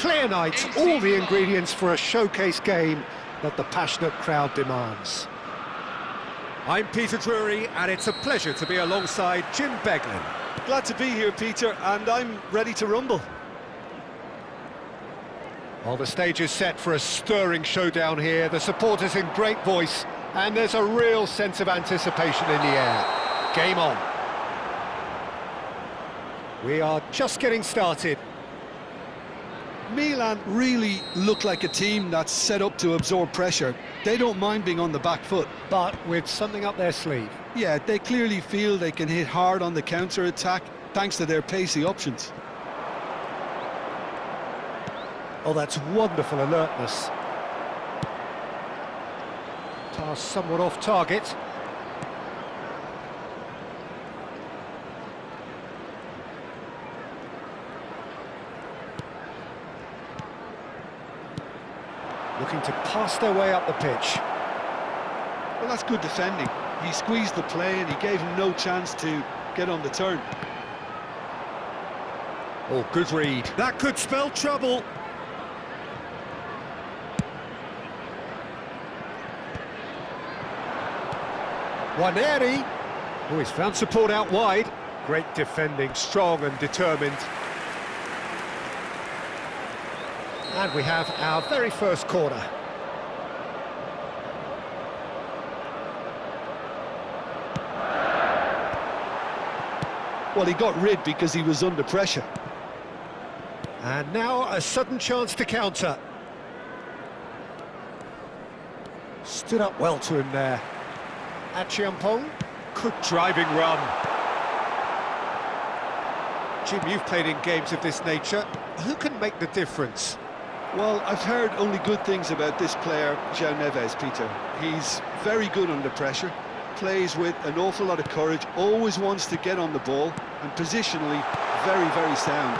clear night, all the ingredients for a showcase game that the passionate crowd demands. I'm Peter Drury, and it's a pleasure to be alongside Jim Beglin. Glad to be here, Peter, and I'm ready to rumble. Well, the stage is set for a stirring showdown here. The supporters in great voice, and there's a real sense of anticipation in the air. Game on. We are just getting started. Milan really look like a team that's set up to absorb pressure. They don't mind being on the back foot. But with something up their sleeve. Yeah, they clearly feel they can hit hard on the counter-attack thanks to their pacey options. Oh, that's wonderful alertness. Pass somewhat off target. Looking to pass their way up the pitch. Well, that's good defending. He squeezed the play and he gave him no chance to get on the turn. Oh, good read. That could spell trouble. Waneri. Oh, he's found support out wide. Great defending, strong and determined. And we have our very first corner. Well, he got rid because he was under pressure. And now a sudden chance to counter. Stood up well to him there. Achiampong, good driving run. Jim, you've played in games of this nature. Who can make the difference? Well, I've heard only good things about this player, João Neves, Peter. He's very good under pressure, plays with an awful lot of courage, always wants to get on the ball, and positionally, very, very sound.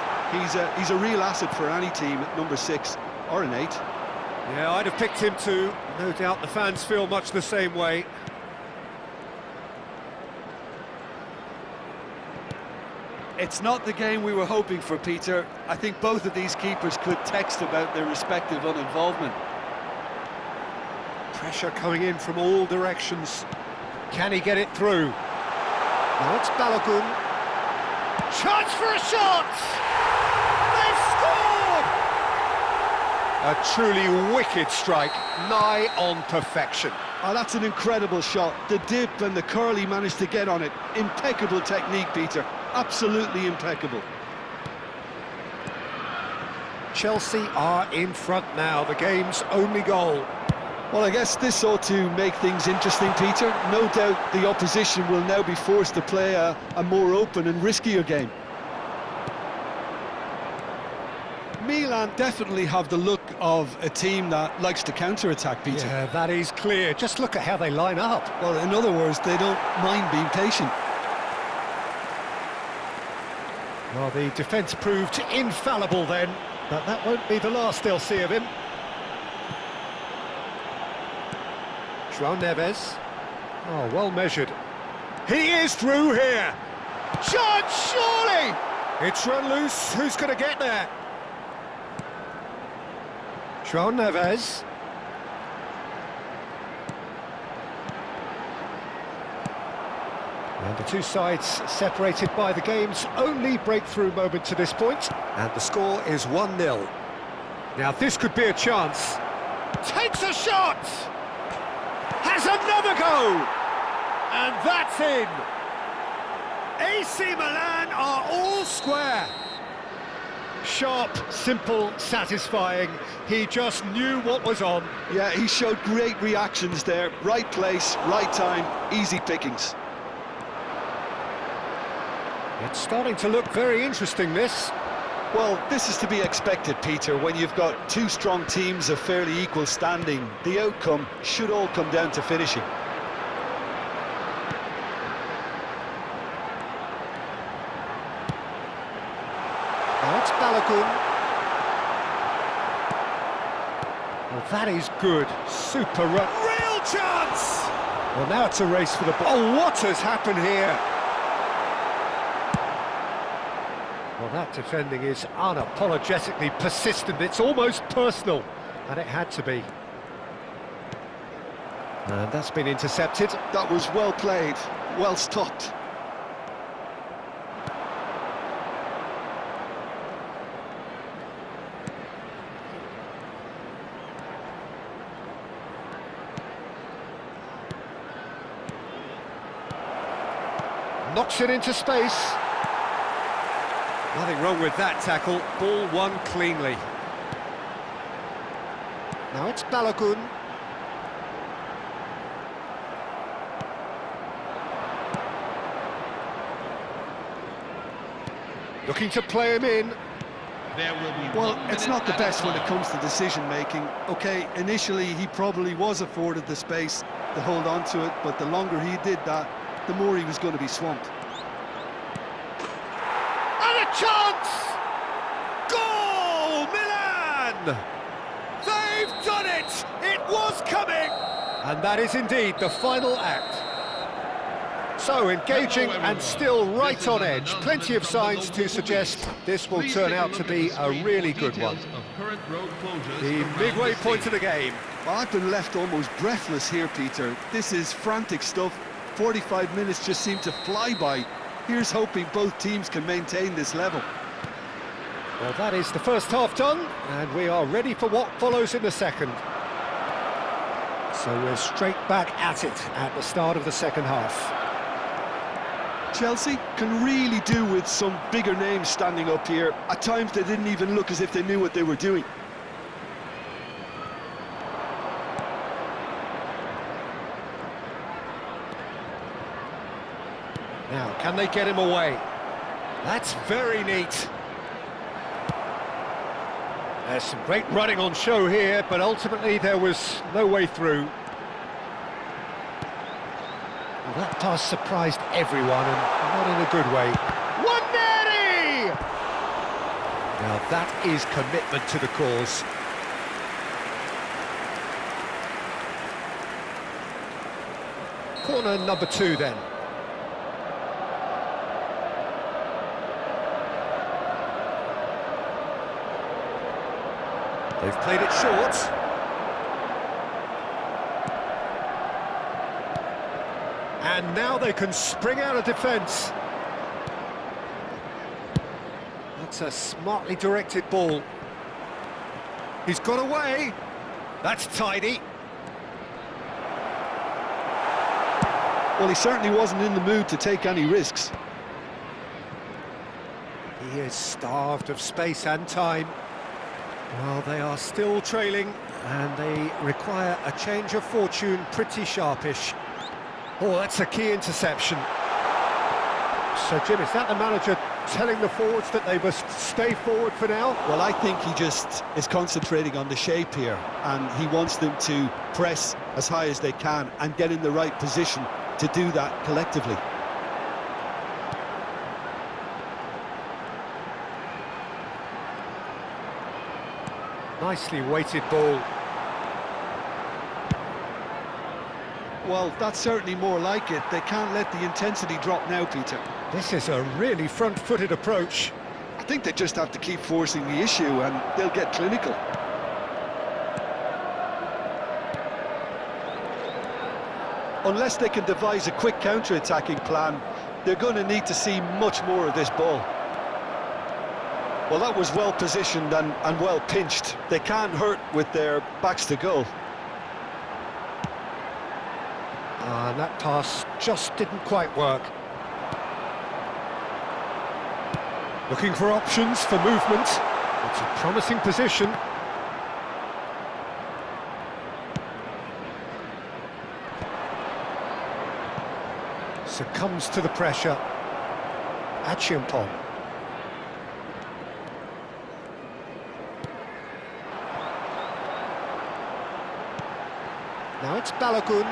He's a real asset for any team at number 6 or an 8. Yeah, I'd have picked him too. No doubt the fans feel much the same way. It's not the game we were hoping for, Peter. I think both of these keepers could text about their respective uninvolvement. Pressure coming in from all directions. Can he get it through? Now it's Balogun. Chance for a shot! They've scored! A truly wicked strike, nigh on perfection. Oh, that's an incredible shot. The dip and the curl he managed to get on it. Impeccable technique, Peter. Absolutely impeccable. Chelsea are in front now, the game's only goal. Well, I guess this ought to make things interesting, Peter. No doubt the opposition will now be forced to play a more open and riskier game. Milan definitely have the look of a team that likes to counter-attack, Peter. Yeah, that is clear. Just look at how they line up. Well, in other words, they don't mind being patient. Well, the defence proved infallible then, but that won't be the last they'll see of him. João Neves. Oh, well measured. He is through here. Chance, surely! It's run loose. Who's going to get there? João Neves. And the two sides separated by the game's only breakthrough moment to this point. And the score is 1-0. Now this could be a chance. Takes a shot! Has another go! And that's in! AC Milan are all square. Sharp, simple, satisfying. He just knew what was on. Yeah, he showed great reactions there. Right place, right time, easy pickings. It's starting to look very interesting, this. Well, this is to be expected, Peter, when you've got two strong teams of fairly equal standing. The outcome should all come down to finishing. Now it's Balogun. Well, that is good. Super run. Real chance! Well, now it's a race for the ball. Oh, what has happened here? Well, that defending is unapologetically persistent. It's almost personal, and it had to be. And that's been intercepted. That was well played, well stopped. Knocks it into space. Nothing wrong with that tackle. Ball won cleanly. Now it's Balogun. Looking to play him in. Well, it's not the best when it comes to decision-making. OK, initially he probably was afforded the space to hold on to it, but the longer he did that, the more he was going to be swamped. And a chance! Goal, Milan! They've done it! It was coming! And that is indeed the final act. So engaging and still right on edge. Plenty of signs to suggest this will turn out to be a really good one. The midway point of the game. Well, I've been left almost breathless here, Peter. This is frantic stuff. 45 minutes just seem to fly by. Here's hoping both teams can maintain this level. Well, that is the first half done, and we are ready for what follows in the second. So we're straight back at it at the start of the second half. Chelsea can really do with some bigger names standing up here. At times they didn't even look as if they knew what they were doing. Now, can they get him away? That's very neat. There's some great running on show here, but ultimately there was no way through. Well, that pass surprised everyone, and not in a good way. Nwaneri! Now that is commitment to the cause. Corner number 2 then. They've played it short. And now they can spring out of defence. That's a smartly directed ball. He's got away. That's tidy. Well, he certainly wasn't in the mood to take any risks. He is starved of space and time. Well, they are still trailing, and they require a change of fortune pretty sharpish. Oh, that's a key interception. So, Jim, is that the manager telling the forwards that they must stay forward for now? Well, I think he just is concentrating on the shape here, and he wants them to press as high as they can and get in the right position to do that collectively. Nicely weighted ball. Well, that's certainly more like it. They can't let the intensity drop now, Peter. This is a really front-footed approach. I think they just have to keep forcing the issue and they'll get clinical. Unless they can devise a quick counter-attacking plan, they're going to need to see much more of this ball. Well, that was well positioned and well pinched. They can't hurt with their backs to goal. And that pass just didn't quite work. Looking for options for movement. It's a promising position. Succumbs to the pressure. Achiampong. Now it's Balogun,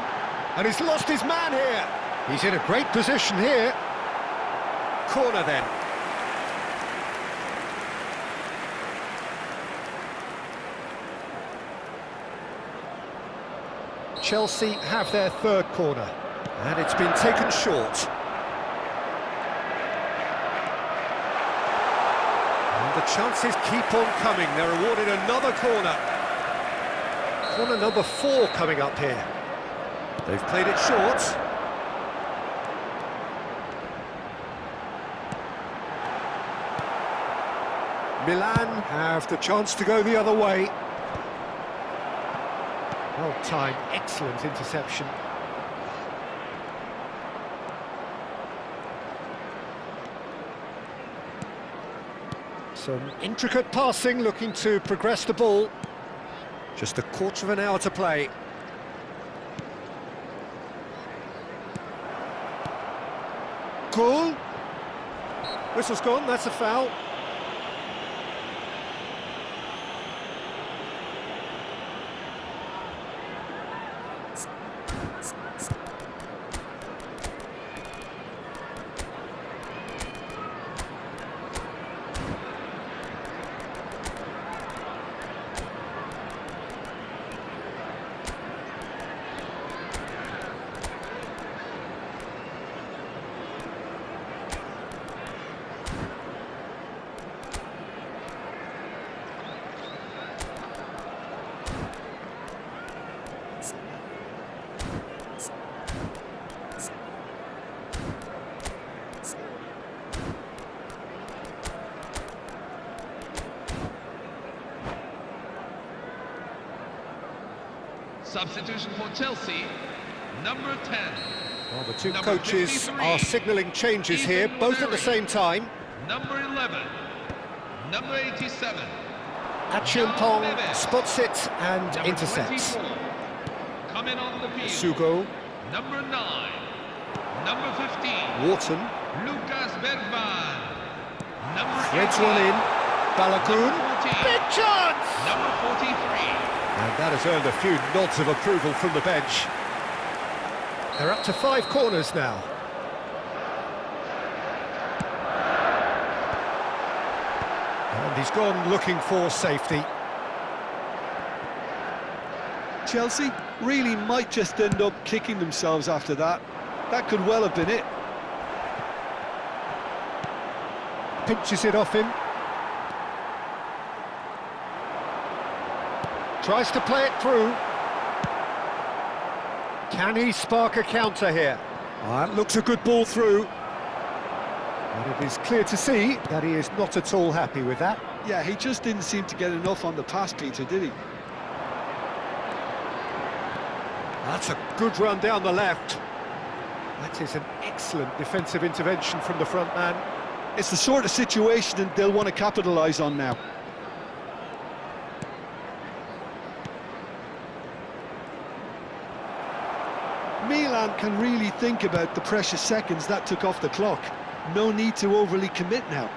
and he's lost his man here. He's in a great position here. Corner then. Chelsea have their third corner, and it's been taken short. And the chances keep on coming. They're awarded another corner. Corner number 4 coming up here. They've played it short. Milan have the chance to go the other way. Well timed, excellent interception. Some intricate passing, looking to progress the ball. Just a quarter of an hour to play. Goal. Whistle's gone, that's a foul. Substitution for Chelsea, number 10. Well, the two Number coaches 53, are signalling changes Ethan here, both at the Muneri. same time. Number 11, number 87. Achiampong Neves. spots it and Number intercepts. 24. Coming on the field. Sugo, Number 9, number 15. Wharton, Lucas Bergman. Number threads 18. one in. Balagoon, Number 14. big chance! Number 43. And that has earned a few nods of approval from the bench. They're up to 5 corners now. And he's gone looking for safety. Chelsea really might just end up kicking themselves after that. That could well have been it. Pinches it off him. Tries to play it through. Can he spark a counter here? That looks a good ball through. But it is clear to see that he is not at all happy with that. Yeah, he just didn't seem to get enough on the pass, Peter, did he? That's a good run down the left. That is an excellent defensive intervention from the front man. It's the sort of situation that they'll want to capitalise on now. Milan can really think about the precious seconds that took off the clock. No need to overly commit now.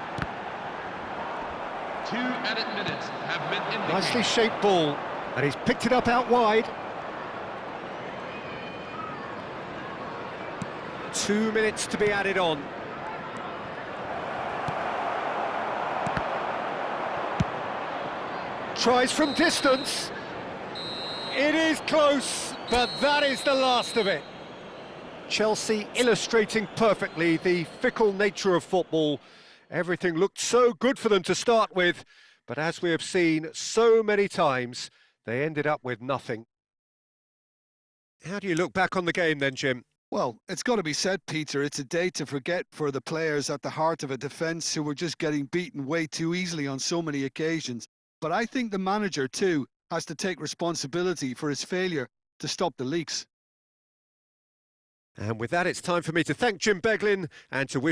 2 added minutes have been indicated. Nicely shaped ball, and he's picked it up out wide. 2 minutes to be added on. Tries from distance. It is close, but that is the last of it. Chelsea illustrating perfectly the fickle nature of football. Everything looked so good for them to start with, but as we have seen so many times, they ended up with nothing. How do you look back on the game then, Jim? Well, it's got to be said, Peter, it's a day to forget for the players at the heart of a defence who were just getting beaten way too easily on so many occasions. But I think the manager, too, has to take responsibility for his failure to stop the leaks. And with that, it's time for me to thank Jim Beglin and to wish